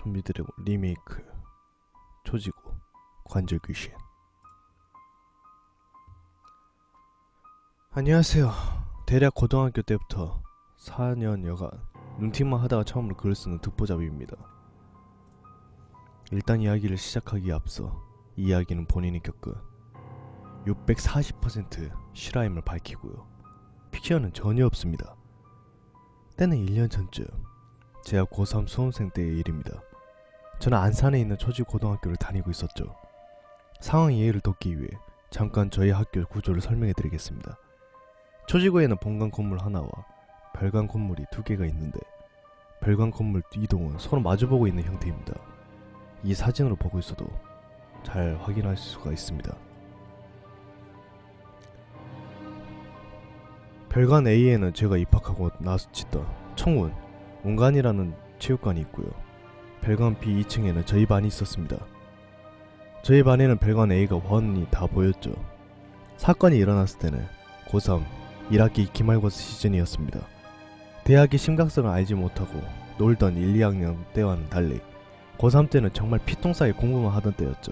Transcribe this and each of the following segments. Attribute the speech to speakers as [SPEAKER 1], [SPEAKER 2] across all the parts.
[SPEAKER 1] 좀비드래곤 리메이크 초지고 관절 귀신. 안녕하세요. 대략 고등학교 때부터 4년 여간 눈팅만 하다가 처음으로 글을 쓰는 듣보잡이입니다. 일단 이야기를 시작하기에 앞서 이 이야기는 본인이 겪은 640% 실화임을 밝히고요. 픽션은 전혀 없습니다. 때는 1년 전쯤 제가 고3 수험생 때의 일입니다. 저는 안산에 있는 초지고등학교를 다니고 있었죠. 상황 이해를 돕기 위해 잠깐 저희 학교 구조를 설명해드리겠습니다. 초지고에는 본관 건물 하나와 별관 건물이 두 개가 있는데 별관 건물 이동은 서로 마주보고 있는 형태입니다. 이 사진으로 보고 있어도 잘 확인할 수가 있습니다. 별관 A에는 제가 입학하고 나서 짓던 청운, 운관이라는 체육관이 있고요. 별관 B 2층에는 저희 반이 있었습니다. 저희 반에는 별관 A가 원이 다 보였죠. 사건이 일어났을 때는 고3 1학기 기말고사 시즌이었습니다. 대학의 심각성을 알지 못하고 놀던 1, 2학년 때와는 달리 고3 때는 정말 피똥싸게 공부만 하던 때였죠.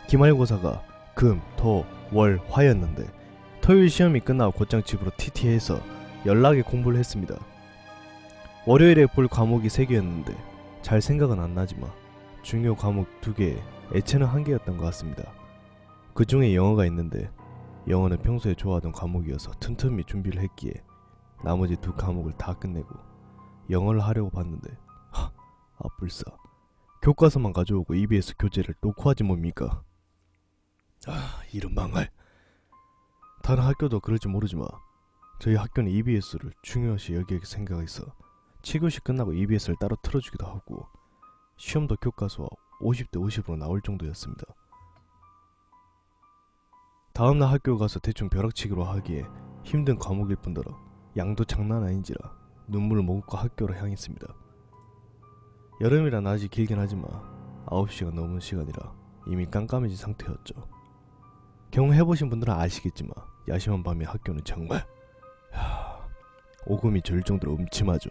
[SPEAKER 1] 기말고사가 금, 토, 월, 화였는데 토요일 시험이 끝나고 곧장 집으로 TT해서 연락에 공부를 했습니다. 월요일에 볼 과목이 3개였는데 잘 생각은 안 나지만 중요 과목 2개에 애체는 1개였던 것 같습니다. 그 중에 영어가 있는데 영어는 평소에 좋아하던 과목이어서 틈틈이 준비를 했기에 나머지 2 과목을 다 끝내고 영어를 하려고 봤는데 불사 교과서만 가져오고 EBS 교재를 놓고 하지 뭡니까? 이런 망할. 다른 학교도 그럴지 모르지만 저희 학교는 EBS를 중요시 여길 생각해서 7교시 끝나고 EBS를 따로 틀어주기도 하고 시험도 교과서와 50대 50으로 나올 정도였습니다. 다음날 학교 가서 대충 벼락치기로 하기에 힘든 과목일 뿐더러 양도 장난 아닌지라 눈물을 머금고 학교로 향했습니다. 여름이라 낮이 길긴 하지만 9시가 넘은 시간이라 이미 깜깜해진 상태였죠. 경험해보신 분들은 아시겠지만 야심한 밤의 학교는 정말 오금이 저릴 정도로 음침하죠.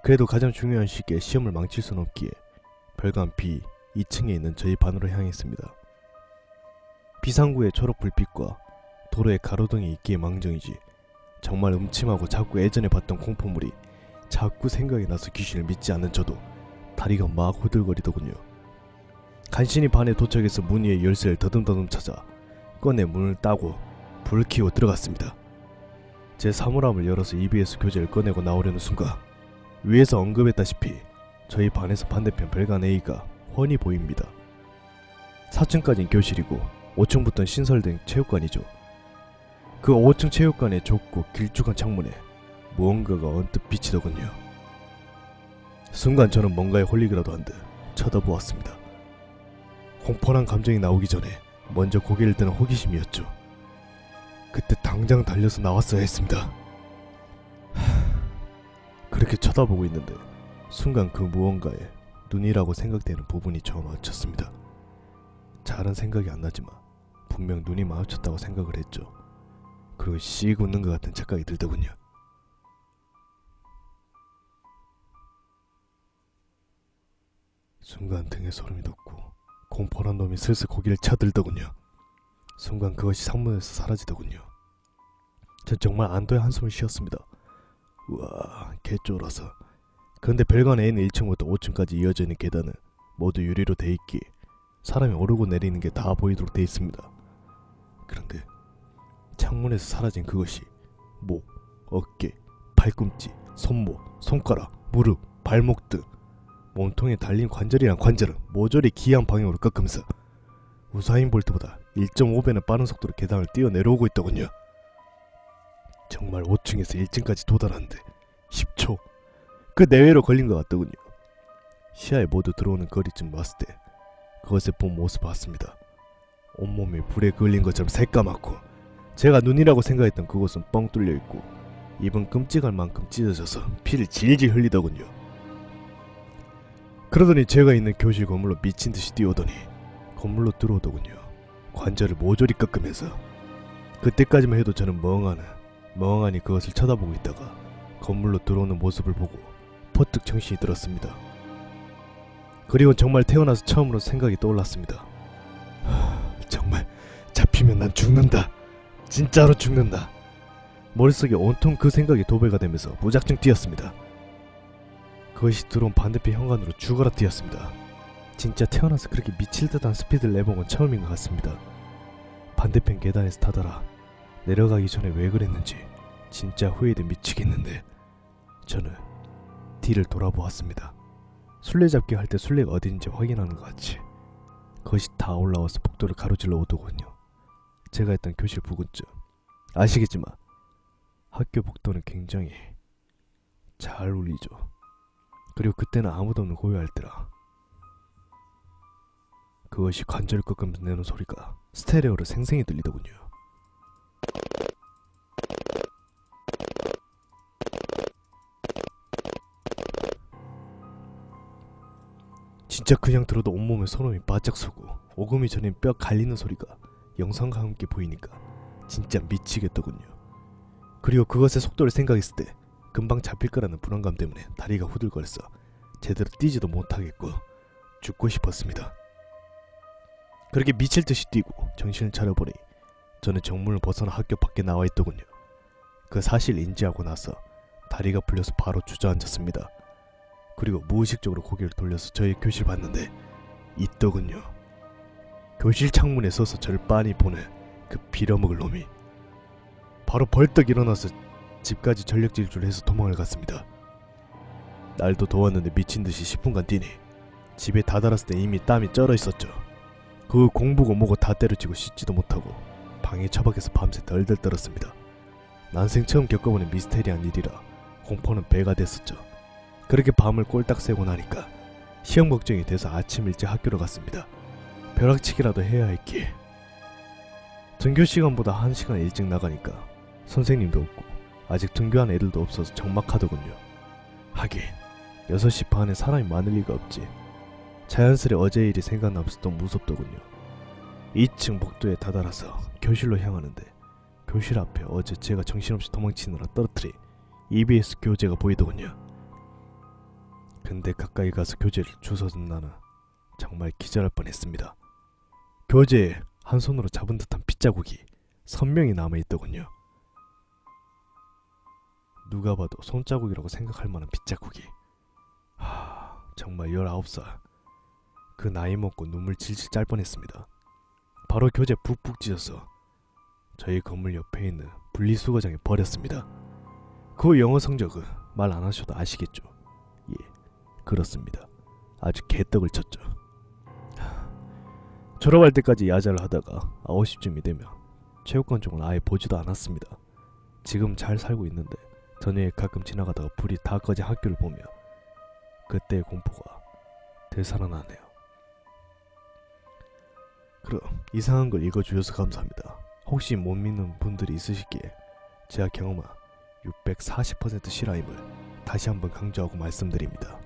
[SPEAKER 1] 그래도 가장 중요한 시기에 시험을 망칠 수는 없기에 별관 B 2층에 있는 저희 반으로 향했습니다. 비상구의 초록 불빛과 도로에 가로등이 있기에 망정이지 정말 음침하고 자꾸 예전에 봤던 공포물이 자꾸 생각이 나서 귀신을 믿지 않는 저도 다리가 막 후들거리더군요. 간신히 반에 도착해서 문 위에 열쇠를 더듬더듬 찾아 꺼내 문을 따고 불을 켜고 들어갔습니다. 제 사물함을 열어서 EBS 교재를 꺼내고 나오려는 순간 위에서 언급했다시피 저희 반에서 반대편 별관 A가 훤히 보입니다. 4층까지는 교실이고 5층부터는 신설된 체육관이죠. 그 5층 체육관의 좁고 길쭉한 창문에 무언가가 언뜻 비치더군요. 순간 저는 뭔가에 홀리기라도 한 듯 쳐다보았습니다. 공포란 감정이 나오기 전에 먼저 고개를 드는 호기심이었죠. 그때 당장 달려서 나왔어야 했습니다. 그렇게 쳐다보고 있는데 순간 그 무언가에 눈이라고 생각되는 부분이 저와 마주쳤습니다. 잘은 생각이 안 나지만 분명 눈이 마주쳤다고 생각을 했죠. 그리고 씩 웃는 것 같은 착각이 들더군요. 순간 등에 소름이 돋고 공포란 놈이 슬슬 고개를 쳐들더군요. 순간 그것이 상문에서 사라지더군요. 전 정말 안도의 한숨을 쉬었습니다. 우와, 개쫄아서. 그런데 별관 A는 1층부터 5층까지 이어져 있는 계단은 모두 유리로 돼 있기에 사람이 오르고 내리는 게 다 보이도록 돼 있습니다. 그런데 창문에서 사라진 그것이 목, 어깨, 팔꿈치, 손목, 손가락, 무릎, 발목 등 몸통에 달린 관절이란 관절은 모조리 기이한 방향으로 꺾으면서 우사인 볼트보다 1.5배는 빠른 속도로 계단을 뛰어내려오고 있더군요. 정말 5층에서 1층까지 도달하는데 10초 그 내외로 걸린 것 같더군요. 시야에 모두 들어오는 거리쯤 봤을 때 그것을 본 모습을 봤습니다. 온몸이 불에 그을린 것처럼 새까맣고 제가 눈이라고 생각했던 그곳은 뻥 뚫려있고 입은 끔찍할 만큼 찢어져서 피를 질질 흘리더군요. 그러더니 제가 있는 교실 건물로 미친듯이 뛰어오더니 건물로 들어오더군요. 관절을 모조리 꺾으면서. 그때까지만 해도 저는 멍하니 그것을 쳐다보고 있다가 건물로 들어오는 모습을 보고 퍼뜩 정신이 들었습니다. 그리고 정말 태어나서 처음으로 생각이 떠올랐습니다. 정말 잡히면 난 죽는다. 진짜로 죽는다. 머릿속에 온통 그 생각이 도배가 되면서 무작정 뛰었습니다. 그것이 들어온 반대편 현관으로 죽어라 뛰었습니다. 진짜 태어나서 그렇게 미칠 듯한 스피드를 내본 건 처음인 것 같습니다. 반대편 계단에서 타더라. 내려가기 전에 왜 그랬는지 진짜 후회돼 미치겠는데 저는 뒤를 돌아보았습니다. 술래잡기 할 때 술래가 어딘지 확인하는 것 같이 그것이 다 올라와서 복도를 가로질러 오더군요. 제가 있던 교실 부근쯤. 아시겠지만 학교 복도는 굉장히 잘 울리죠. 그리고 그때는 아무도 없는 고요할 때라 그것이 관절을 꺾으면서 내는 소리가 스테레오로 생생히 들리더군요. 진짜 그냥 들어도 온몸에 소름이 바짝 솟고 오금이 저린 뼈 갈리는 소리가 영상과 함께 보이니까 진짜 미치겠더군요. 그리고 그것의 속도를 생각했을 때 금방 잡힐 거라는 불안감 때문에 다리가 후들거려서 제대로 뛰지도 못하겠고 죽고 싶었습니다. 그렇게 미칠 듯이 뛰고 정신을 차려보니 저는 정문을 벗어나 학교 밖에 나와 있더군요. 그 사실을 인지하고 나서 다리가 풀려서 바로 주저앉았습니다. 그리고 무의식적으로 고개를 돌려서 저희 교실 봤는데 있더군요. 교실 창문에 서서 저를 빤히 보는 그 빌어먹을 놈이. 바로 벌떡 일어나서 집까지 전력 질주를 해서 도망을 갔습니다. 날도 더웠는데 미친듯이 10분간 뛰니 집에 다다랐을 때 이미 땀이 쩔어 있었죠. 그 공부고 뭐고 다 때려치고 씻지도 못하고 방에 처박혀서 밤새 덜덜 떨었습니다. 난생 처음 겪어보는 미스테리한 일이라 공포는 배가 됐었죠. 그렇게 밤을 꼴딱 새고 나니까 시험 걱정이 돼서 아침 일찍 학교로 갔습니다. 벼락치기라도 해야 했기에. 등교 시간보다 1시간 일찍 나가니까 선생님도 없고 아직 등교한 애들도 없어서 적막하더군요. 하긴 6시 반에 사람이 많을 리가 없지. 자연스레 어제 일이 생각나면서 또 무섭더군요. 2층 복도에 다다라서 교실로 향하는데 교실 앞에 어제 제가 정신없이 도망치느라 떨어뜨린 EBS 교재가 보이더군요. 근데 가까이 가서 교재를 주워든 나는 정말 기절할 뻔했습니다. 교재에 한 손으로 잡은 듯한 핏자국이 선명히 남아있더군요. 누가 봐도 손자국이라고 생각할 만한 핏자국이. 정말 19살. 그 나이 먹고 눈물 질질 짤 뻔했습니다. 바로 교재 푹푹 찢어서 저희 건물 옆에 있는 분리수거장에 버렸습니다. 그 영어 성적은 말 안 하셔도 아시겠죠? 예, 그렇습니다. 아주 개떡을 쳤죠. 졸업할 때까지 야자를 하다가 9시쯤이 되면 체육관 쪽은 아예 보지도 않았습니다. 지금 잘 살고 있는데 저녁에 가끔 지나가다가 불이 다 꺼진 학교를 보며 그때의 공포가 되살아나네요. 그럼 이상한 걸 읽어주셔서 감사합니다. 혹시 못 믿는 분들이 있으시기에 제가 경험한 640% 실화임을 다시 한번 강조하고 말씀드립니다.